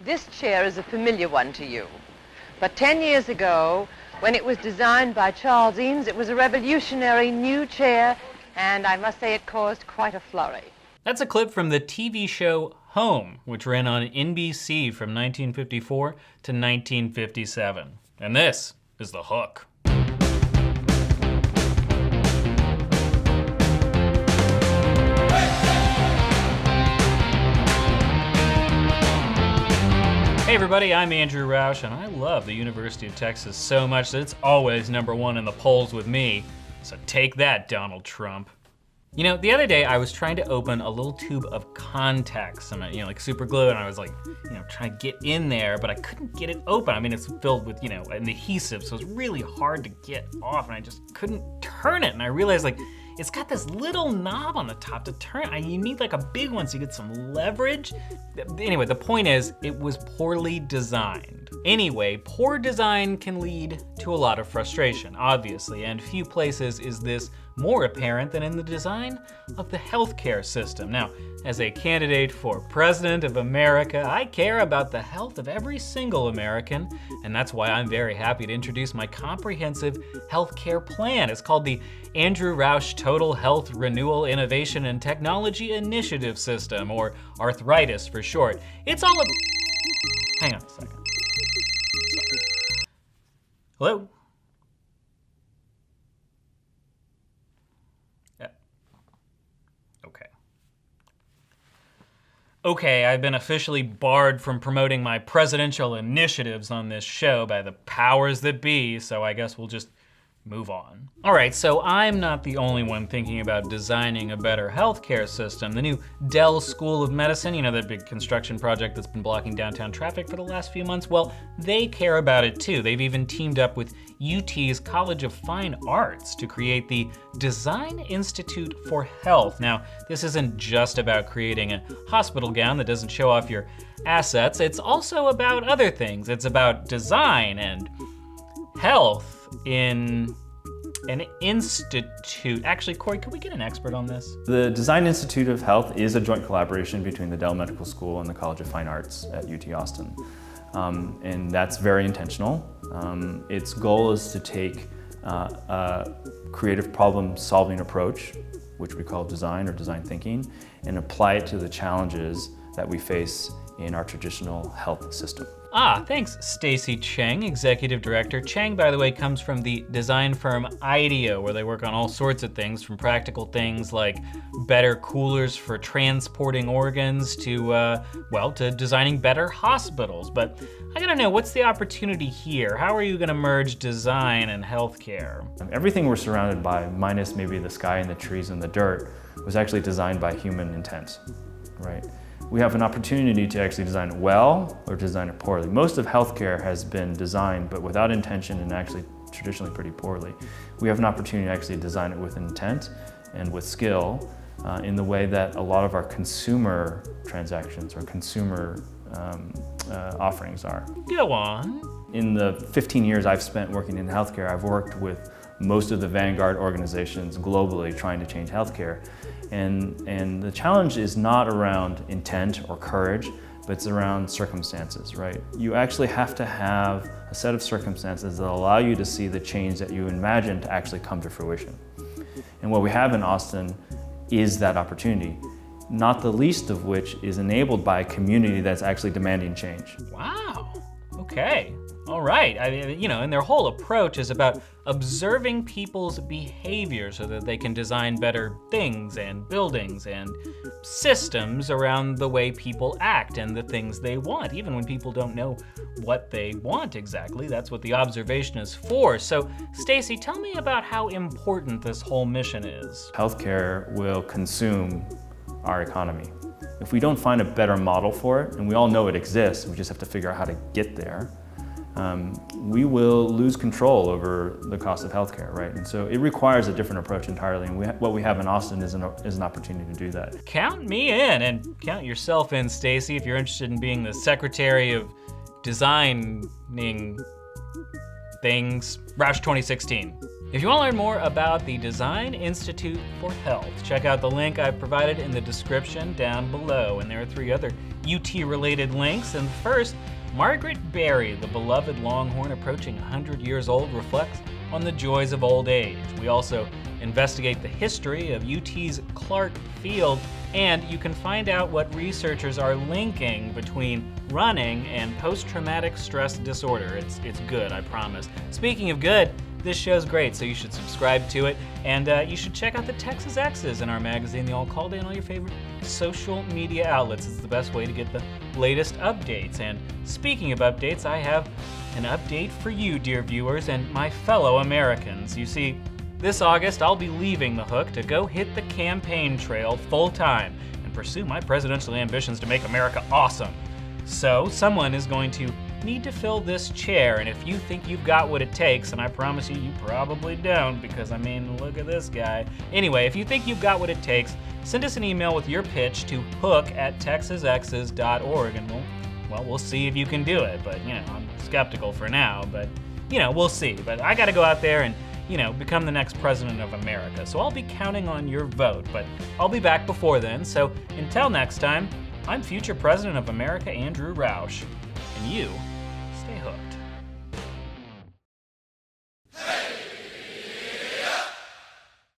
This chair is a familiar one to you. But 10 years ago, when it was designed by Charles Eames, it was a revolutionary new chair, and I must say it caused quite a flurry. That's a clip from the TV show Home, which ran on NBC from 1954 to 1957. And this is the hook. Hey everybody, I'm Andrew Roush, and I love the University of Texas so much that it's always #1 in the polls with me. So take that, Donald Trump. You know, the other day I was trying to open a little tube of contacts, some, like super glue, and I was like, trying to get in there, but I couldn't get it open. I mean, it's filled with, an adhesive, so it's really hard to get off, and I just couldn't turn it. And I realized, it's got this little knob on the top to turn. You need like a big one so you get some leverage. Anyway, the point is, it was poorly designed. Anyway, poor design can lead to a lot of frustration, obviously, and few places is this more apparent than in the design of the healthcare system. Now, as a candidate for President of America, I care about the health of every single American, and that's why I'm very happy to introduce my comprehensive healthcare plan. It's called the Andrew Roush Total Health Renewal Innovation and Technology Initiative System, or arthritis for short. It's all hang on a second. Sorry. Hello? Okay, I've been officially barred from promoting my presidential initiatives on this show by the powers that be, so I guess we'll just move on. All right, so I'm not the only one thinking about designing a better healthcare system. The new Dell School of Medicine, that big construction project that's been blocking downtown traffic for the last few months, well, they care about it too. They've even teamed up with UT's College of Fine Arts to create the Design Institute for Health. Now, this isn't just about creating a hospital gown that doesn't show off your assets. It's also about other things. It's about design and health in an institute. Actually, Corey, could we get an expert on this? The Design Institute of Health is a joint collaboration between the Dell Medical School and the College of Fine Arts at UT Austin. And that's very intentional. Its goal is to take a creative problem-solving approach, which we call design or design thinking, and apply it to the challenges that we face in our traditional health system. Thanks, Stacey Chang, Executive Director. Chang, by the way, comes from the design firm IDEA, where they work on all sorts of things, from practical things like better coolers for transporting organs to designing better hospitals. But I gotta know, what's the opportunity here? How are you gonna merge design and healthcare? Everything we're surrounded by, minus maybe the sky and the trees and the dirt, was actually designed by human intent, right? We have an opportunity to actually design it well or design it poorly. Most of healthcare has been designed, but without intention and actually traditionally pretty poorly. We have an opportunity to actually design it with intent and with skill in the way that a lot of our consumer transactions or consumer offerings are. Go on. In the 15 years I've spent working in healthcare, I've worked with most of the vanguard organizations globally trying to change healthcare. And the challenge is not around intent or courage, but it's around circumstances, right? You actually have to have a set of circumstances that allow you to see the change that you imagine to actually come to fruition. And what we have in Austin is that opportunity, not the least of which is enabled by a community that's actually demanding change. Wow, okay. All right, and their whole approach is about observing people's behavior so that they can design better things and buildings and systems around the way people act and the things they want, even when people don't know what they want exactly. That's what the observation is for. So, Stacey, tell me about how important this whole mission is. Healthcare will consume our economy. If we don't find a better model for it, and we all know it exists, we just have to figure out how to get there, we will lose control over the cost of healthcare, right? And so it requires a different approach entirely, and what we have in Austin is an opportunity to do that. Count me in, and count yourself in, Stacey, if you're interested in being the Secretary of Designing Things, Roush 2016. If you want to learn more about the Design Institute for Health, check out the link I've provided in the description down below. And there are 3 other UT-related links. And first, Margaret Berry, the beloved Longhorn approaching 100 years old, reflects on the joys of old age. We also investigate the history of UT's Clark Field, and you can find out what researchers are linking between running and post-traumatic stress disorder. It's good, I promise. Speaking of good, this show's great, so you should subscribe to it, and you should check out the Texas Exes in our magazine. They all called in all your favorite social media outlets. It's the best way to get the latest updates. And speaking of updates, I have an update for you, dear viewers, and my fellow Americans. You see, this August, I'll be leaving the Hook to go hit the campaign trail full time and pursue my presidential ambitions to make America awesome. So, someone is going to need to fill this chair, and if you think you've got what it takes, and I promise you, you probably don't, because I mean, look at this guy. Anyway, if you think you've got what it takes, send us an email with your pitch to hook@texasexes.org, and we'll see if you can do it. But, I'm skeptical for now, but, we'll see. But I gotta go out there and, become the next president of America. So I'll be counting on your vote, but I'll be back before then. So until next time, I'm future president of America, Andrew Roush, and you